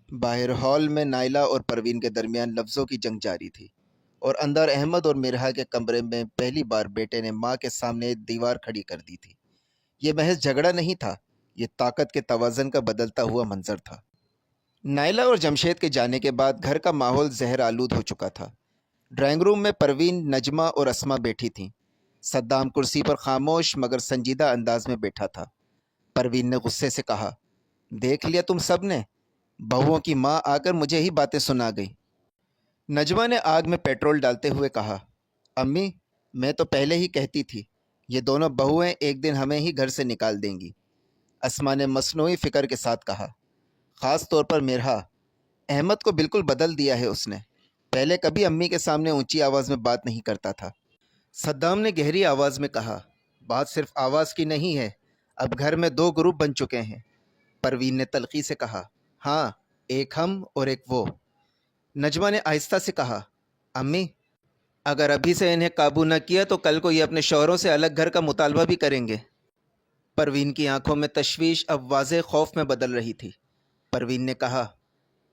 باہر ہال میں نائلہ اور پروین کے درمیان لفظوں کی جنگ جاری تھی، اور اندر احمد اور مرحا کے کمرے میں پہلی بار بیٹے نے ماں کے سامنے ایک دیوار کھڑی کر دی تھی۔ یہ محض جھگڑا نہیں تھا، یہ طاقت کے توازن کا بدلتا ہوا منظر تھا۔ نائلہ اور جمشید کے جانے کے بعد گھر کا ماحول زہر آلود ہو چکا تھا۔ ڈرائنگ روم میں پروین، نجمہ اور اسما بیٹھی تھیں۔ صدام کرسی پر خاموش مگر سنجیدہ انداز میں بیٹھا تھا۔ پروین نے غصے سے کہا، دیکھ لیا تم سب نے، بہوؤں کی ماں آ کر مجھے ہی باتیں سنا گئی۔ نجمہ نے آگ میں پیٹرول ڈالتے ہوئے کہا، امی، میں تو پہلے ہی کہتی تھی، یہ دونوں بہویں ایک دن ہمیں ہی گھر سے نکال دیں گی۔ اسما نے مصنوعی فکر کے ساتھ کہا، خاص طور پر مرحا، احمد کو بالکل بدل دیا ہے اس نے، پہلے کبھی امی کے سامنے اونچی آواز میں بات نہیں کرتا تھا۔ صدام نے گہری آواز میں کہا، بات صرف آواز کی نہیں ہے، اب گھر میں دو گروپ بن چکے ہیں۔ پروین نے تلخی سے کہا، ہاں، ایک ہم اور ایک وہ۔ نجمہ نے آہستہ سے کہا، امی، اگر ابھی سے انہیں قابو نہ کیا تو کل کو یہ اپنے شوہروں سے الگ گھر کا مطالبہ بھی کریں گے۔ پروین کی آنکھوں میں تشویش اب واضح خوف میں بدل رہی تھی۔ پروین نے کہا،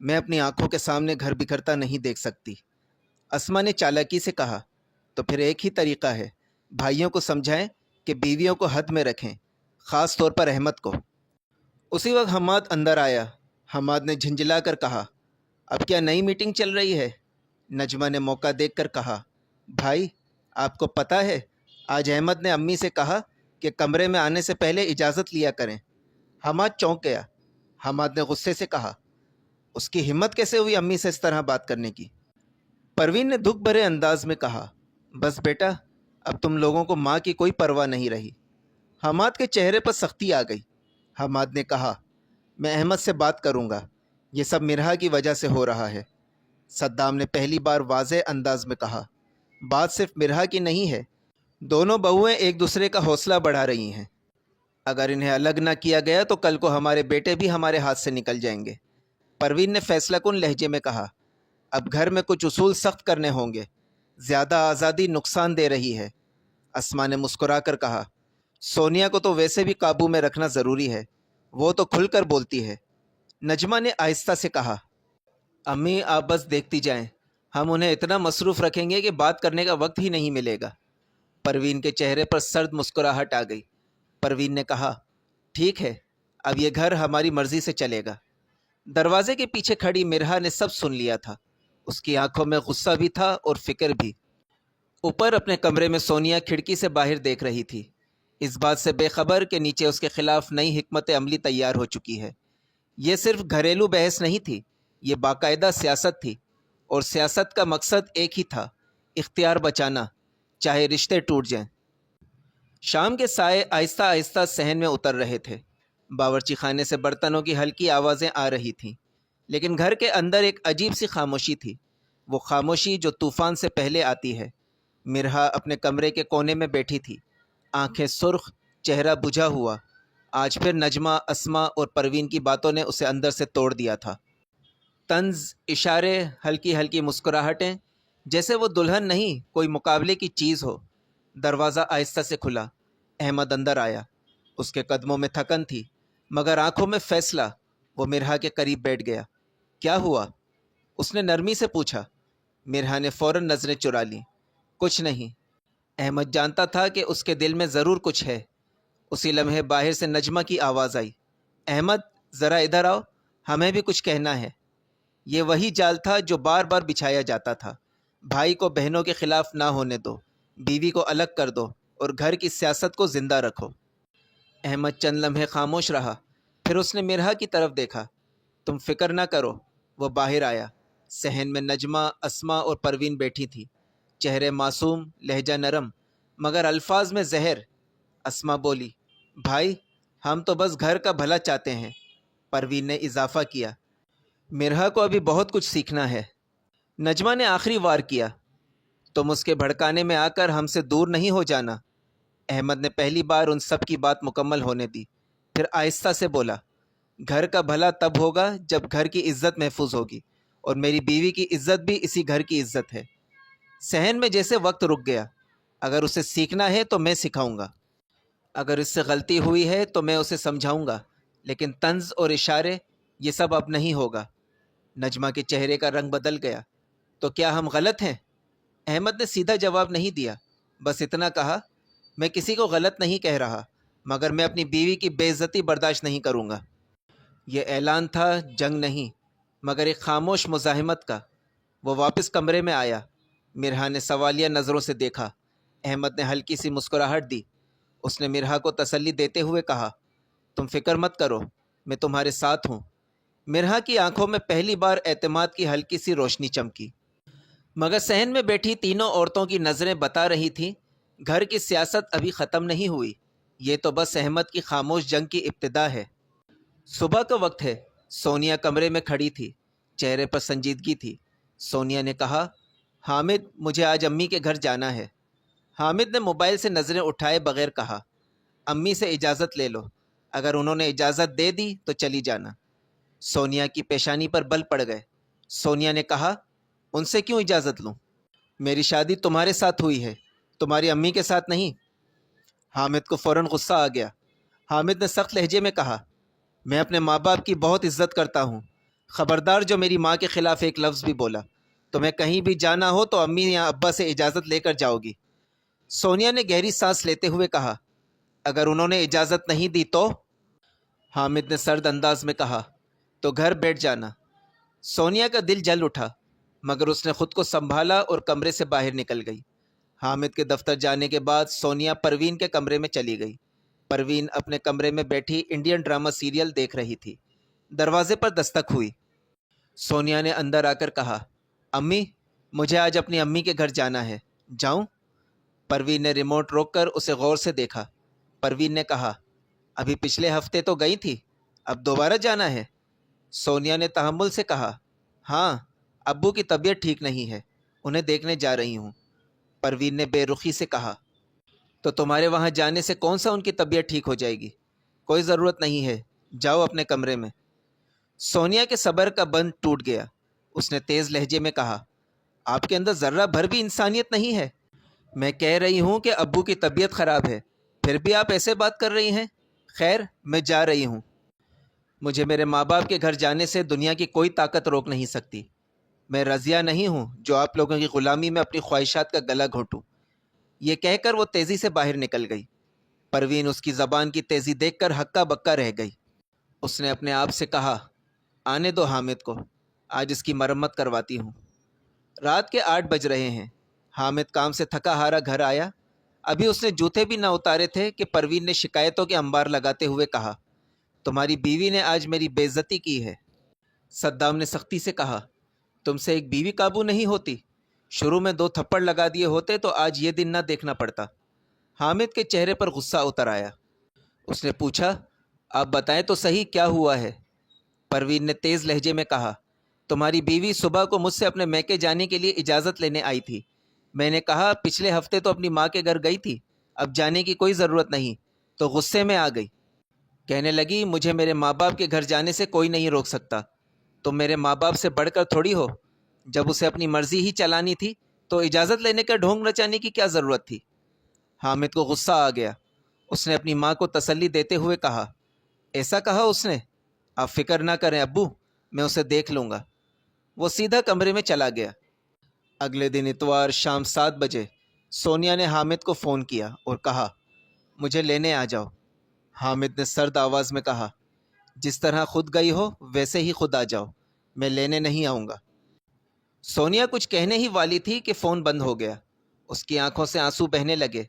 میں اپنی آنکھوں کے سامنے گھر بکھرتا نہیں دیکھ سکتی۔ اسما نے چالاکی سے کہا، تو پھر ایک ہی طریقہ ہے، بھائیوں کو سمجھائیں کہ بیویوں کو حد میں رکھیں، خاص طور پر احمد کو۔ اسی وقت حماد اندر آیا۔ حماد نے جھنجھلا کر کہا، اب کیا نئی میٹنگ چل رہی ہے؟ نجمہ نے موقع دیکھ کر کہا، بھائی، آپ کو پتہ ہے آج احمد نے امی سے کہا کہ کمرے میں آنے سے پہلے اجازت لیا کریں۔ حماد چونک گیا۔ حماد نے غصے سے کہا، اس کی ہمت کیسے ہوئی امی سے اس طرح بات کرنے کی؟ پروین نے دکھ بھرے انداز میں کہا، بس بیٹا، اب تم لوگوں کو ماں کی کوئی پرواہ نہیں رہی۔ حماد کے چہرے پر سختی آ گئی۔ حماد نے کہا، میں احمد سے بات کروں گا، یہ سب مرحا کی وجہ سے ہو رہا ہے۔ صدام نے پہلی بار واضح انداز میں کہا، بات صرف مرحا کی نہیں ہے، دونوں بہویں ایک دوسرے کا حوصلہ بڑھا رہی ہیں۔ اگر انہیں الگ نہ کیا گیا تو کل کو ہمارے بیٹے بھی ہمارے ہاتھ سے نکل جائیں گے۔ پروین نے فیصلہ کن لہجے میں کہا، اب گھر میں کچھ اصول سخت کرنے ہوں گے، زیادہ آزادی نقصان دے رہی ہے۔ اسما نے مسکرا کر کہا، سونیا کو تو ویسے بھی قابو میں رکھنا ضروری ہے، وہ تو کھل کر بولتی ہے۔ نجمہ نے آہستہ سے کہا، امی، آپ بس دیکھتی جائیں، ہم انہیں اتنا مصروف رکھیں گے کہ بات کرنے کا وقت ہی نہیں ملے گا۔ پروین کے چہرے پر سرد مسکراہٹ آ گئی۔ پروین نے کہا، ٹھیک ہے، اب یہ گھر ہماری مرضی سے چلے گا۔ دروازے کے پیچھے کھڑی مرحا نے سب سن لیا تھا۔ اس کی آنکھوں میں غصہ بھی تھا اور فکر بھی۔ اوپر اپنے کمرے میں سونیا کھڑکی سے باہر دیکھ رہی تھی، اس بات سے بے خبر کہ نیچے اس کے خلاف نئی حکمت عملی تیار ہو چکی ہے۔ یہ صرف گھریلو بحث نہیں تھی، یہ باقاعدہ سیاست تھی، اور سیاست کا مقصد ایک ہی تھا، اختیار بچانا، چاہے رشتے ٹوٹ جائیں۔ شام کے سائے آہستہ آہستہ صحن میں اتر رہے تھے۔ باورچی خانے سے برتنوں کی ہلکی آوازیں آ رہی تھیں، لیکن گھر کے اندر ایک عجیب سی خاموشی تھی، وہ خاموشی جو طوفان سے پہلے آتی ہے۔ مرحا اپنے کمرے کے کونے میں بیٹھی تھی، آنکھیں سرخ، چہرہ بجھا ہوا۔ آج پھر نجمہ، اسما اور پروین کی باتوں نے اسے اندر سے توڑ دیا تھا۔ طنز، اشارے، ہلکی ہلکی مسکراہٹیں، جیسے وہ دلہن نہیں، کوئی مقابلے کی چیز ہو۔ دروازہ آہستہ سے کھلا۔ احمد اندر آیا۔ اس کے قدموں میں تھکن تھی، مگر آنکھوں میں فیصلہ۔ وہ مرحا کے قریب بیٹھ گیا۔ کیا ہوا؟ اس نے نرمی سے پوچھا۔ مرحا نے فوراً نظریں چرا لیں۔ کچھ نہیں۔ احمد جانتا تھا کہ اس کے دل میں ضرور کچھ ہے۔ اسی لمحے باہر سے نجمہ کی آواز آئی، احمد، ذرا ادھر آؤ، ہمیں بھی کچھ کہنا ہے۔ یہ وہی جال تھا جو بار بار بچھایا جاتا تھا۔ بھائی کو بہنوں کے خلاف نہ ہونے دو، بیوی کو الگ کر دو، اور گھر کی سیاست کو زندہ رکھو۔ احمد چند لمحے خاموش رہا، پھر اس نے مرحا کی طرف دیکھا۔ تم فکر نہ کرو۔ وہ باہر آیا۔ صحن میں نجمہ، اسما اور پروین بیٹھی تھی، چہرے معصوم، لہجہ نرم، مگر الفاظ میں زہر۔ اسما بولی، بھائی، ہم تو بس گھر کا بھلا چاہتے ہیں۔ پروین نے اضافہ کیا، مرحا کو ابھی بہت کچھ سیکھنا ہے۔ نجمہ نے آخری وار کیا، تم اس کے بھڑکانے میں آ کر ہم سے دور نہیں ہو جانا۔ احمد نے پہلی بار ان سب کی بات مکمل ہونے دی، پھر آہستہ سے بولا، گھر کا بھلا تب ہوگا جب گھر کی عزت محفوظ ہوگی، اور میری بیوی کی عزت بھی اسی گھر کی عزت ہے۔ صحن میں جیسے وقت رک گیا۔ اگر اسے سیکھنا ہے تو میں سکھاؤں گا، اگر اس سے غلطی ہوئی ہے تو میں اسے سمجھاؤں گا، لیکن طنز اور اشارے، یہ سب اب نہیں ہوگا۔ نجمہ کے چہرے کا رنگ بدل گیا۔ تو کیا ہم غلط ہیں؟ احمد نے سیدھا جواب نہیں دیا، بس اتنا کہا، میں کسی کو غلط نہیں کہہ رہا، مگر میں اپنی بیوی کی بے عزتی برداشت نہیں کروں گا۔ یہ اعلان تھا جنگ نہیں، مگر ایک خاموش مزاحمت کا۔ وہ واپس کمرے میں آیا۔ مرحا نے سوالیہ نظروں سے دیکھا۔ احمد نے ہلکی سی مسکراہٹ دی۔ اس نے مرحا کو تسلی دیتے ہوئے کہا، تم فکر مت کرو، میں تمہارے ساتھ ہوں۔ مرحا کی آنکھوں میں پہلی بار اعتماد کی ہلکی سی روشنی چمکی، مگر صحن میں بیٹھی تینوں عورتوں کی نظریں بتا رہی تھیں گھر کی سیاست ابھی ختم نہیں ہوئی، یہ تو بس احمد کی خاموش جنگ کی ابتدا ہے۔ صبح کا وقت ہے۔ سونیا کمرے میں کھڑی تھی، چہرے پر سنجیدگی تھی۔ سونیا نے کہا، حامد، مجھے آج امی کے گھر جانا ہے۔ حامد نے موبائل سے نظریں اٹھائے بغیر کہا، امی سے اجازت لے لو، اگر انہوں نے اجازت دے دی تو چلی جانا۔ سونیا کی پیشانی پر بل پڑ گئے۔ سونیا نے کہا، ان سے کیوں اجازت لوں؟ میری شادی تمہارے ساتھ ہوئی ہے، تمہاری امی کے ساتھ نہیں۔ حامد کو فوراً غصہ آ گیا۔ حامد نے سخت لہجے میں کہا، میں اپنے ماں باپ کی بہت عزت کرتا ہوں، خبردار جو میری ماں کے خلاف ایک لفظ بھی بولا۔ تمہیں کہیں بھی جانا ہو تو امی یا ابا سے اجازت لے کر جاؤ گی۔ سونیا نے گہری سانس لیتے ہوئے کہا، اگر انہوں نے اجازت نہیں دی تو؟ حامد نے سرد انداز میں کہا، تو گھر بیٹھ جانا۔ سونیا کا دل جل اٹھا، مگر اس نے خود کو سنبھالا اور کمرے سے باہر نکل گئی۔ حامد کے دفتر جانے کے بعد سونیا پروین کے کمرے میں چلی گئی۔ پروین اپنے کمرے میں بیٹھی انڈین ڈرامہ سیریل دیکھ رہی تھی۔ دروازے پر دستک ہوئی۔ سونیا نے اندر آ کر کہا، امی، مجھے آج اپنی امی کے گھر جانا ہے، جاؤں؟ پروین نے ریموٹ روک کر اسے غور سے دیکھا۔ پروین نے کہا، ابھی پچھلے ہفتے تو گئی تھی، اب دوبارہ جانا ہے؟ سونیا نے تحمل سے کہا، ہاں، ابو کی طبیعت ٹھیک نہیں ہے، انہیں دیکھنے جا رہی ہوں۔ پروین نے بے رخی سے کہا، تو تمہارے وہاں جانے سے کون سا ان کی طبیعت ٹھیک ہو جائے گی؟ کوئی ضرورت نہیں ہے، جاؤ اپنے کمرے میں۔ سونیا کے صبر کا بند ٹوٹ گیا۔ اس نے تیز لہجے میں کہا، آپ کے اندر ذرہ بھر بھی انسانیت نہیں ہے؟ میں کہہ رہی ہوں کہ ابو کی طبیعت خراب ہے، پھر بھی آپ ایسے بات کر رہی ہیں۔ خیر، میں جا رہی ہوں۔ مجھے میرے ماں باپ کے گھر جانے سے دنیا کی کوئی طاقت روک نہیں سکتی۔ میں رضیہ نہیں ہوں جو آپ لوگوں کی غلامی میں اپنی خواہشات کا گلا گھونٹوں۔ یہ کہہ کر وہ تیزی سے باہر نکل گئی۔ پروین اس کی زبان کی تیزی دیکھ کر ہکا بکا رہ گئی۔ اس نے اپنے آپ سے کہا، آنے دو حامد کو، آج اس کی مرمت کرواتی ہوں۔ رات کے 8 بج رہے ہیں۔ حامد کام سے تھکا ہارا گھر آیا۔ ابھی اس نے جوتے بھی نہ اتارے تھے کہ پروین نے شکایتوں کے انبار لگاتے ہوئے کہا، تمہاری بیوی نے آج میری بے عزتی کی ہے۔ صدام نے سختی سے کہا، تم سے ایک بیوی قابو نہیں ہوتی؟ شروع میں 2 تھپڑ لگا دیے ہوتے تو آج یہ دن نہ دیکھنا پڑتا۔ حامد کے چہرے پر غصہ اتر آیا۔ اس نے پوچھا، آپ بتائیں تو صحیح کیا ہوا ہے؟ پروین نے تیز لہجے میں کہا، تمہاری بیوی صبح کو مجھ سے اپنے میکے جانے کے لیے اجازت لینے آئی تھی۔ میں نے کہا پچھلے ہفتے تو اپنی ماں کے گھر گئی تھی، اب جانے کی کوئی ضرورت نہیں، تو غصے میں آ گئی۔ کہنے لگی مجھے میرے ماں باپ کے گھر جانے سے کوئی نہیں روک سکتا۔ تم میرے ماں باپ سے بڑھ کر تھوڑی ہو، جب اسے اپنی مرضی ہی چلانی تھی تو اجازت لینے کا ڈھونگ رچانے کی کیا ضرورت تھی؟ حامد کو غصہ آ گیا۔ اس نے اپنی ماں کو تسلی دیتے ہوئے کہا، ایسا کہا اس نے؟ آپ فکر نہ کریں ابو، میں اسے دیکھ لوں گا۔ وہ سیدھا کمرے میں چلا گیا۔ اگلے دن اتوار شام 7 بجے سونیا نے حامد کو فون کیا اور کہا، مجھے لینے آ جاؤ۔ حامد نے سرد آواز میں کہا، جس طرح خود گئی ہو ویسے ہی خود آ جاؤ، میں لینے نہیں آؤں گا۔ سونیا کچھ کہنے ہی والی تھی کہ فون بند ہو گیا۔ اس کی آنکھوں سے آنسو بہنے لگے۔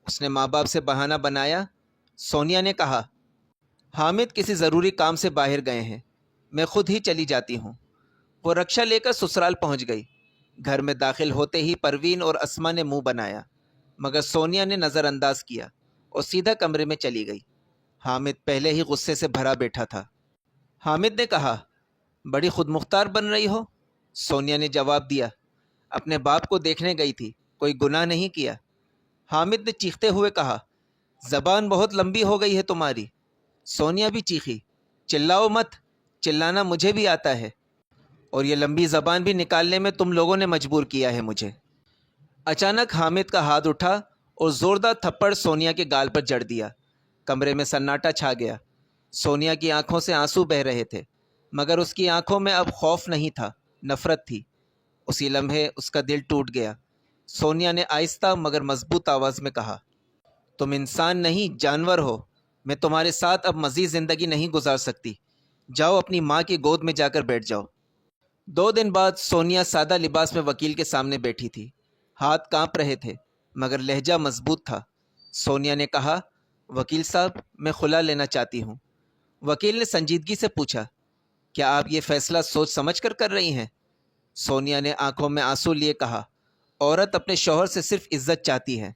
اس نے ماں باپ سے بہانہ بنایا۔ سونیا نے کہا، حامد کسی ضروری کام سے باہر گئے ہیں، میں خود ہی چلی جاتی ہوں۔ وہ رکشہ لے کر سسرال پہنچ گئی۔ گھر میں داخل ہوتے ہی پروین اور اسما نے منہ بنایا، مگر سونیا نے نظر انداز کیا اور سیدھا کمرے میں چلی گئی۔ حامد پہلے ہی غصے سے بھرا بیٹھا تھا۔ حامد نے کہا، بڑی خود مختار بن رہی ہو۔ سونیا نے جواب دیا، اپنے باپ کو دیکھنے گئی تھی، کوئی گناہ نہیں کیا۔ حامد نے چیختے ہوئے کہا، زبان بہت لمبی ہو گئی ہے تمہاری۔ سونیا بھی چیخی، چلاؤ مت، چلانا مجھے بھی آتا ہے، اور یہ لمبی زبان بھی نکالنے میں تم لوگوں نے مجبور کیا ہے مجھے۔ اچانک حامد کا ہاتھ اٹھا اور زوردار تھپڑ سونیا کے گال پر جڑ دیا۔ کمرے میں سناٹا چھا گیا۔ سونیا کی آنکھوں سے آنسو بہہ رہے تھے۔ مگر اس کی آنکھوں میں اب خوف نہیں تھا، نفرت تھی۔ اسی لمحے اس کا دل ٹوٹ گیا۔ سونیا نے آہستہ مگر مضبوط آواز میں کہا، تم انسان نہیں، جانور ہو۔ میں تمہارے ساتھ اب مزید زندگی نہیں گزار سکتی۔ جاؤ اپنی ماں کی گود میں جا کر بیٹھ جاؤ۔ 2 دن بعد سونیا سادہ لباس میں وکیل کے سامنے بیٹھی تھی۔ ہاتھ کانپ رہے تھے مگر لہجہ مضبوط تھا۔ سونیا نے کہا، وکیل صاحب، میں خلا لینا چاہتی ہوں۔ وکیل نے سنجیدگی سے پوچھا، کیا آپ یہ فیصلہ سوچ سمجھ کر رہی ہیں؟ سونیا نے آنکھوں میں آنسو لیے کہا، عورت اپنے شوہر سے صرف عزت چاہتی ہے۔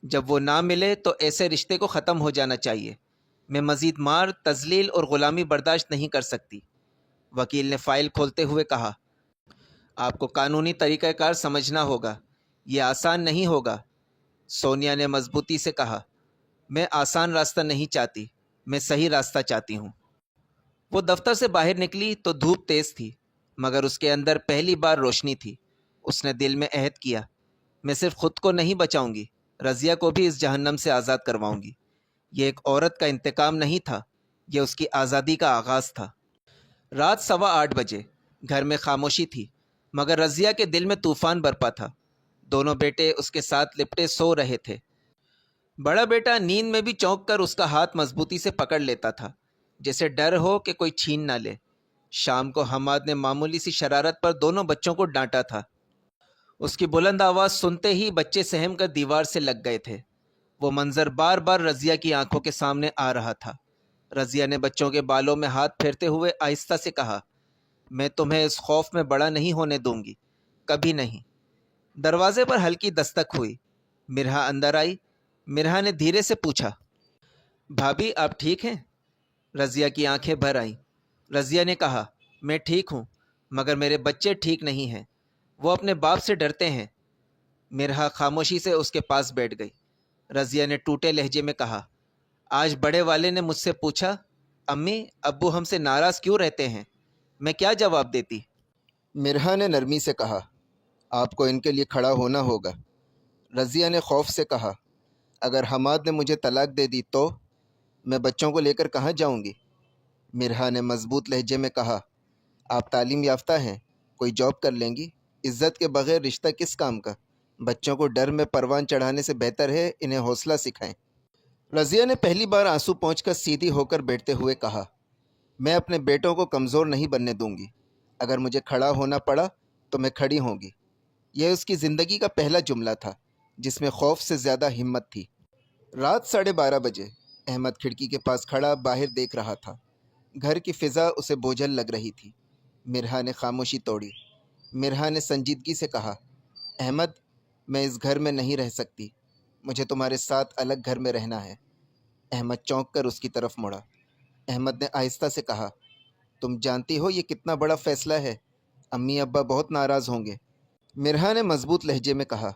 جب وہ نہ ملے تو ایسے رشتے کو ختم ہو جانا چاہیے۔ میں مزید مار، تذلیل اور غلامی برداشت نہیں کر سکتی۔ وکیل نے فائل کھولتے ہوئے کہا، آپ کو قانونی طریقہ کار سمجھنا ہوگا، یہ آسان نہیں ہوگا۔ سونیا نے مضبوطی سے کہا، میں آسان راستہ نہیں چاہتی، میں صحیح راستہ چاہتی ہوں۔ وہ دفتر سے باہر نکلی تو دھوپ تیز تھی مگر اس کے اندر پہلی بار روشنی تھی۔ اس نے دل میں عہد کیا، میں صرف خود کو نہیں بچاؤں گی، رضیہ کو بھی اس جہنم سے آزاد کرواؤں گی۔ یہ ایک عورت کا انتقام نہیں تھا، یہ اس کی آزادی کا آغاز تھا۔ رات 8:15 بجے گھر میں خاموشی تھی مگر رضیہ کے دل میں طوفان برپا تھا۔ دونوں بیٹے اس کے ساتھ لپٹے سو رہے تھے۔ بڑا بیٹا نیند میں بھی چونک کر اس کا ہاتھ مضبوطی سے پکڑ لیتا تھا، جیسے ڈر ہو کہ کوئی چھین نہ لے۔ شام کو حماد نے معمولی سی شرارت پر دونوں بچوں کو ڈانٹا تھا۔ اس کی بلند آواز سنتے ہی بچے سہم کر دیوار سے لگ گئے تھے۔ وہ منظر بار بار رضیہ کی آنکھوں کے سامنے آ رہا تھا۔ رضیہ نے بچوں کے بالوں میں ہاتھ پھیرتے ہوئے آہستہ سے کہا، میں تمہیں اس خوف میں بڑا نہیں ہونے دوں گی، کبھی نہیں۔ دروازے پر ہلکی دستک ہوئی۔ مرہا اندر آئی۔ مرہا نے دھیرے سے پوچھا، بھابھی آپ ٹھیک ہیں؟ رضیہ کی آنکھیں بھر آئیں۔ رضیہ نے کہا، میں ٹھیک ہوں مگر میرے بچے ٹھیک نہیں ہیں، وہ اپنے باپ سے ڈرتے ہیں۔ مرہا خاموشی سے اس کے پاس بیٹھ گئی۔ رضیہ نے ٹوٹے لہجے میں کہا، آج بڑے والے نے مجھ سے پوچھا، امی ابو ہم سے ناراض کیوں رہتے ہیں؟ میں کیا جواب دیتی؟ مرہا نے نرمی سے کہا، آپ کو ان کے لیے کھڑا ہونا ہوگا۔ رضیہ نے خوف سے کہا، اگر حماد نے مجھے طلاق دے دی تو میں بچوں کو لے کر کہاں جاؤں گی؟ مرہا نے مضبوط لہجے میں کہا، آپ تعلیم یافتہ ہیں، کوئی جاب کر لیں گی، عزت کے بغیر رشتہ کس کام کا؟ بچوں کو ڈر میں پروان چڑھانے سے بہتر ہے انہیں حوصلہ سکھائیں۔ رضیہ نے پہلی بار آنسو پہنچ کر سیدھی ہو کر بیٹھتے ہوئے کہا، میں اپنے بیٹوں کو کمزور نہیں بننے دوں گی، اگر مجھے کھڑا ہونا پڑا تو میں کھڑی ہوں گی۔ یہ اس کی زندگی کا پہلا جملہ تھا جس میں خوف سے زیادہ ہمت تھی۔ رات 12:30 بجے احمد کھڑکی کے پاس کھڑا باہر دیکھ رہا تھا۔ گھر کی فضا اسے بوجھل لگ رہی تھی۔ مرہا نے خاموشی توڑی۔ مرہا نے سنجیدگی سے کہا، احمد، میں اس گھر میں نہیں رہ سکتی، مجھے تمہارے ساتھ الگ گھر میں رہنا ہے۔ احمد چونک کر اس کی طرف مڑا۔ احمد نے آہستہ سے کہا، تم جانتی ہو یہ کتنا بڑا فیصلہ ہے، امی ابا بہت ناراض ہوں گے۔ مرہا نے مضبوط لہجے میں کہا،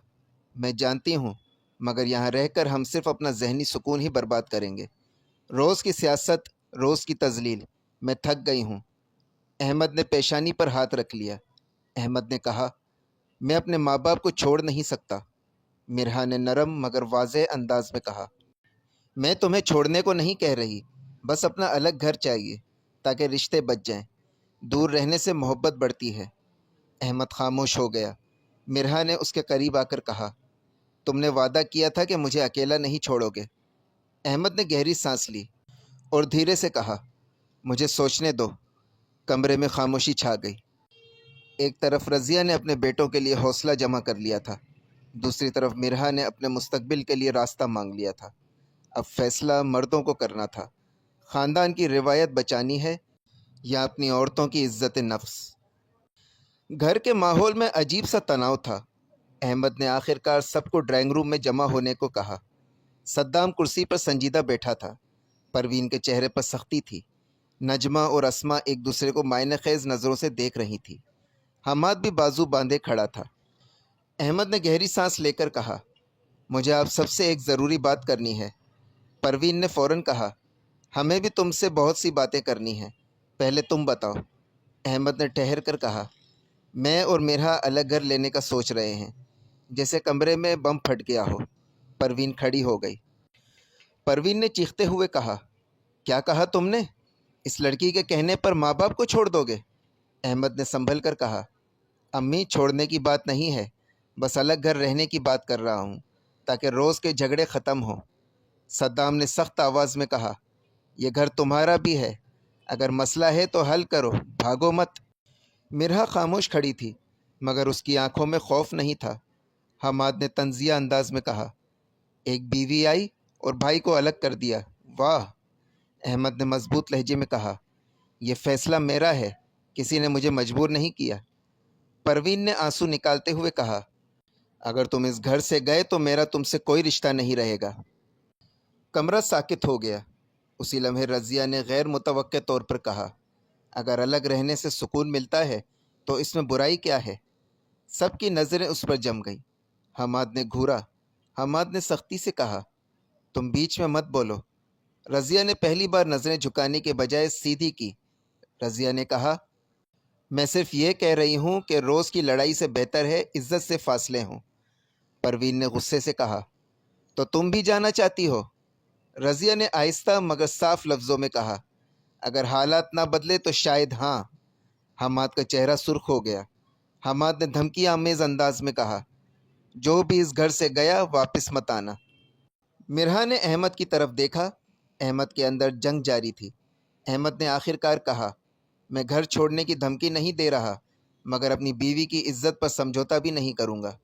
میں جانتی ہوں مگر یہاں رہ کر ہم صرف اپنا ذہنی سکون ہی برباد کریں گے۔ روز کی سیاست، روز کی تذلیل، میں تھک گئی ہوں۔ احمد نے پیشانی پر ہاتھ رکھ لیا۔ احمد نے کہا، میں اپنے ماں باپ کو چھوڑ نہیں سکتا۔ مرہا نے نرم مگر واضح انداز میں کہا، میں تمہیں چھوڑنے کو نہیں کہہ رہی، بس اپنا الگ گھر چاہیے تاکہ رشتے بچ جائیں۔ دور رہنے سے محبت بڑھتی ہے۔ احمد خاموش ہو گیا۔ مرہا نے اس کے قریب آ کر کہا، تم نے وعدہ کیا تھا کہ مجھے اکیلا نہیں چھوڑو گے۔ احمد نے گہری سانس لی اور دھیرے سے کہا، مجھے سوچنے دو۔ کمرے میں خاموشی چھا گئی۔ ایک طرف رضیہ نے اپنے بیٹوں کے لیے حوصلہ جمع کر لیا تھا، دوسری طرف مرہا نے اپنے مستقبل کے لیے راستہ مانگ لیا تھا۔ اب فیصلہ مردوں کو کرنا تھا، خاندان کی روایت بچانی ہے یا اپنی عورتوں کی عزت نفس۔ گھر کے ماحول میں عجیب سا تناؤ تھا۔ احمد نے آخر کار سب کو ڈرائنگ روم میں جمع ہونے کو کہا۔ صدام کرسی پر سنجیدہ بیٹھا تھا۔ پروین کے چہرے پر سختی تھی۔ نجمہ اور اسما ایک دوسرے کو معنی خیز نظروں سے دیکھ رہی تھی۔ حماد بھی بازو باندھے کھڑا تھا۔ احمد نے گہری سانس لے کر کہا، مجھے آپ سب سے ایک ضروری بات کرنی ہے۔ پروین نے فوراً کہا، ہمیں بھی تم سے بہت سی باتیں کرنی ہیں، پہلے تم بتاؤ۔ احمد نے ٹھہر کر کہا، میں اور مرہا الگ گھر لینے کا سوچ رہے ہیں، جیسے کمرے میں بم پھٹ گیا ہو۔ پروین کھڑی ہو گئی۔ پروین نے چیختے ہوئے کہا، کیا کہا تم نے؟ اس لڑکی کے کہنے پر ماں باپ کو چھوڑ دو گے؟ احمد نے سنبھل کر کہا، امی چھوڑنے کی بات نہیں ہے، بس الگ گھر رہنے کی بات کر رہا ہوں تاکہ روز کے جھگڑے ختم ہوں۔ صدام نے سخت آواز میں کہا، یہ گھر تمہارا بھی ہے، اگر مسئلہ ہے تو حل کرو، بھاگو مت۔ مرحا خاموش کھڑی تھی مگر اس کی آنکھوں میں خوف نہیں تھا۔ حماد نے طنزیہ انداز میں کہا، ایک بیوی آئی اور بھائی کو الگ کر دیا، واہ۔ احمد نے مضبوط لہجے میں کہا، یہ فیصلہ میرا ہے، کسی نے مجھے مجبور نہیں کیا۔ پروین نے آنسو نکالتے ہوئے کہا، اگر تم اس گھر سے گئے تو میرا تم سے کوئی رشتہ نہیں رہے گا۔ کمرہ ساکت ہو گیا۔ اسی لمحے رضیہ نے غیر متوقع طور پر کہا، اگر الگ رہنے سے سکون ملتا ہے تو اس میں برائی کیا ہے؟ سب کی نظریں اس پر جم گئیں۔ حماد نے گھورا۔ حماد نے سختی سے کہا، تم بیچ میں مت بولو۔ رضیہ نے پہلی بار نظریں جھکانے کے بجائے سیدھی کی۔ رضیہ نے کہا، میں صرف یہ کہہ رہی ہوں کہ روز کی لڑائی سے بہتر ہے عزت سے فاصلے ہوں۔ پروین نے غصے سے کہا، تو تم بھی جانا چاہتی ہو؟ رضیہ نے آہستہ مگر صاف لفظوں میں کہا، اگر حالات نہ بدلے تو شاید ہاں۔ حماد کا چہرہ سرخ ہو گیا۔ حماد نے دھمکی آمیز انداز میں کہا، جو بھی اس گھر سے گیا واپس مت آنا۔ مرحا نے احمد کی طرف دیکھا۔ احمد کے اندر جنگ جاری تھی۔ احمد نے آخر کار کہا، میں گھر چھوڑنے کی دھمکی نہیں دے رہا مگر اپنی بیوی کی عزت پر سمجھوتا بھی نہیں کروں گا۔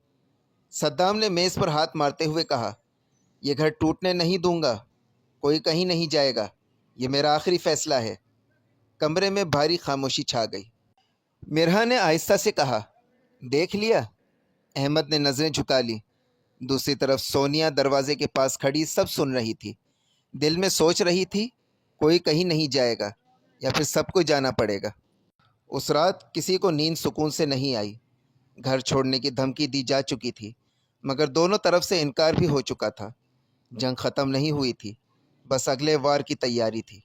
صدام نے میز پر ہاتھ مارتے ہوئے کہا، یہ گھر ٹوٹنے نہیں دوں گا، کوئی کہیں نہیں جائے گا، یہ میرا آخری فیصلہ ہے۔ کمرے میں بھاری خاموشی چھا گئی۔ مرحا نے آہستہ سے کہا، دیکھ لیا؟ احمد نے نظریں جھکا لی۔ دوسری طرف سونیا دروازے کے پاس کھڑی سب سن رہی تھی۔ دل میں سوچ رہی تھی، کوئی کہیں نہیں جائے گا یا پھر سب کو جانا پڑے گا۔ اس رات کسی کو نیند سکون سے نہیں آئی۔ گھر چھوڑنے کی دھمکی دی جا چکی تھی مگر دونوں طرف سے انکار بھی ہو چکا تھا۔ جنگ ختم نہیں ہوئی تھی، بس اگلے وار کی تیاری تھی۔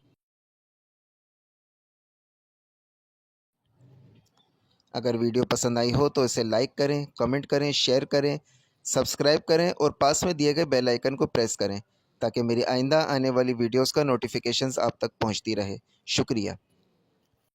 اگر ویڈیو پسند آئی ہو تو اسے لائک کریں، کمنٹ کریں، شیئر کریں، سبسکرائب کریں اور پاس میں دیے گئے بیل آئیکن کو پریس کریں تاکہ میری آئندہ آنے والی ویڈیوز کا نوٹیفیکیشنز آپ تک پہنچتی رہے۔ شکریہ۔